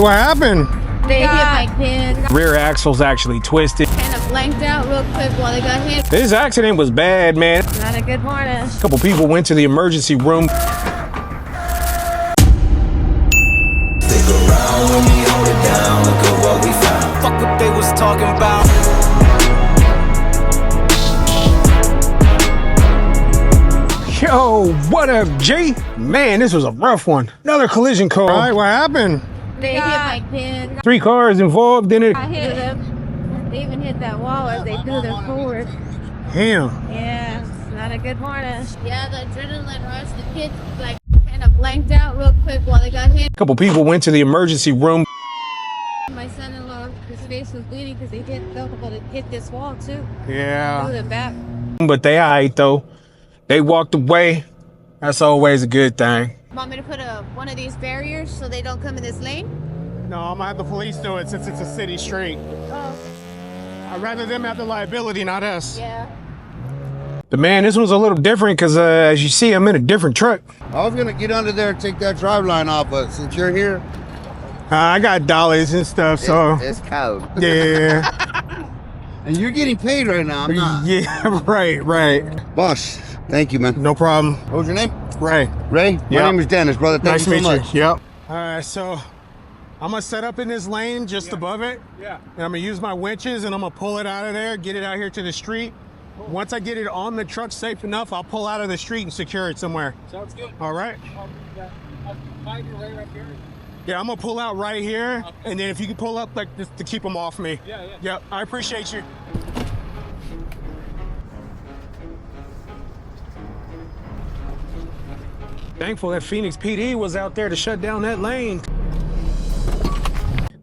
What happened? They hit my pin. Rear axle's actually twisted. Kind of blanked out real quick while they got hit. This accident was bad, man. Not a good morning. A couple people went to the emergency room. Stick around when we hold it down. Look at what we found. Fuck what they was talking about. Yo, what up, G? Man, this was a rough one. Another collision call. All right, what happened? They hit my pin. 3 cars involved in it. I hit them. They even hit that wall as they threw them forward. Damn. Yeah, it's not a good morning. Yeah, the adrenaline rush. The kid like kind of blanked out real quick while they got hit. A couple people went to the emergency room. My son-in-law, his face was bleeding because they hit this wall too. Yeah. Threw them back. But they all right, though. They walked away. That's always a good thing. Want me to put one of these barriers so they don't come in this lane? No, I'm gonna have the police do it since it's a city street. Oh. I'd rather them have the liability, not us. Yeah. But man, this one's a little different because as you see, I'm in a different truck. I was gonna get under there and take that drive line off, but since you're here, I got dollars and stuff, so. it's cold. Yeah. And you're getting paid right now, I'm not. Yeah, right. Boss, thank you, man. No problem. What was your name? Ray. Ray? My Yep. name is Dennis, brother. Thank Nice to you meet so much. you. Yep. All right, so I'm gonna set up in this lane just above it. Yeah. And I'm gonna use my winches and I'm gonna pull it out of there, get it out here to the street. Cool. Once I get it on the truck safe enough, I'll pull out of the street and secure it somewhere. Sounds good. All right. I'll find you right up here. Yeah, I'm gonna pull out right here, okay. And then if you can pull up like this to keep them off me. Yeah. Yep. I appreciate you. Thankful that Phoenix PD was out there to shut down that lane.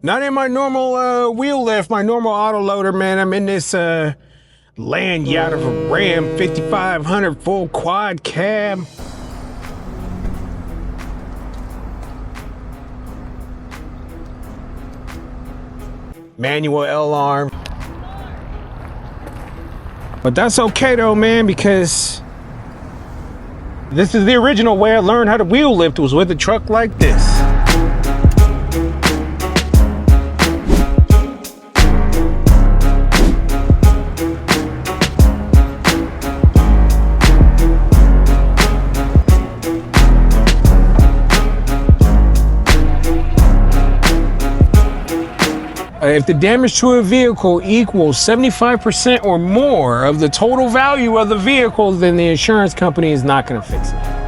Not in my normal wheel lift, my normal auto loader, man. I'm in this land yacht of a Ram 5500 full quad cab. Manual L-arm. But that's okay though, man, because this is the original way I learned how to wheel lift, was with a truck like this. If the damage to a vehicle equals 75% or more of the total value of the vehicle, then the insurance company is not going to fix it.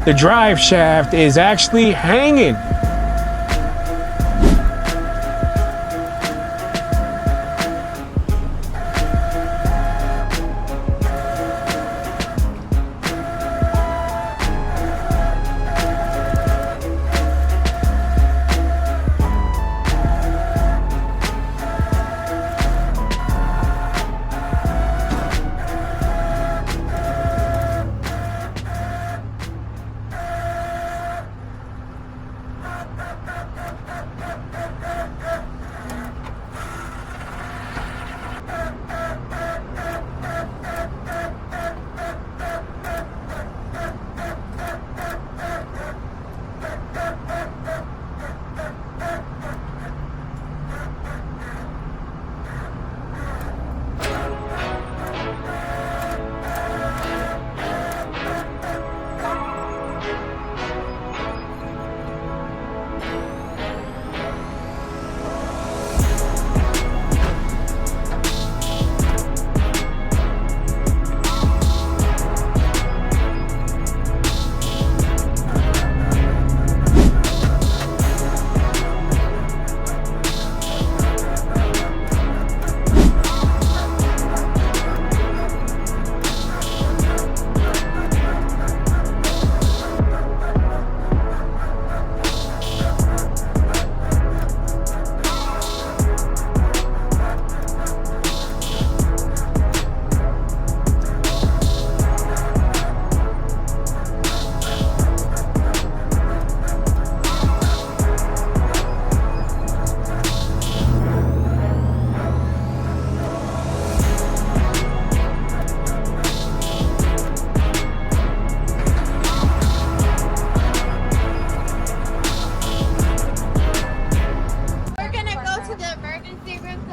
The drive shaft is actually hanging.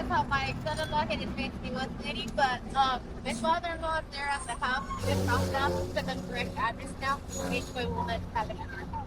how my son-in-law had advanced he was waiting, but my father-in-law up there at the house just dropped off to the correct address now. Each way we'll let have it at our house.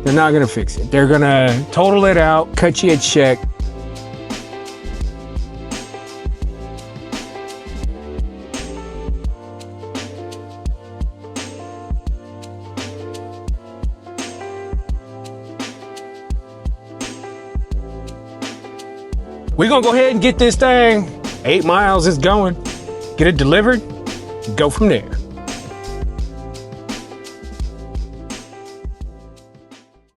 They're not gonna fix it. They're gonna total it out, cut you a check. We're gonna go ahead and get this thing. 8 miles is going. Get it delivered, go from there.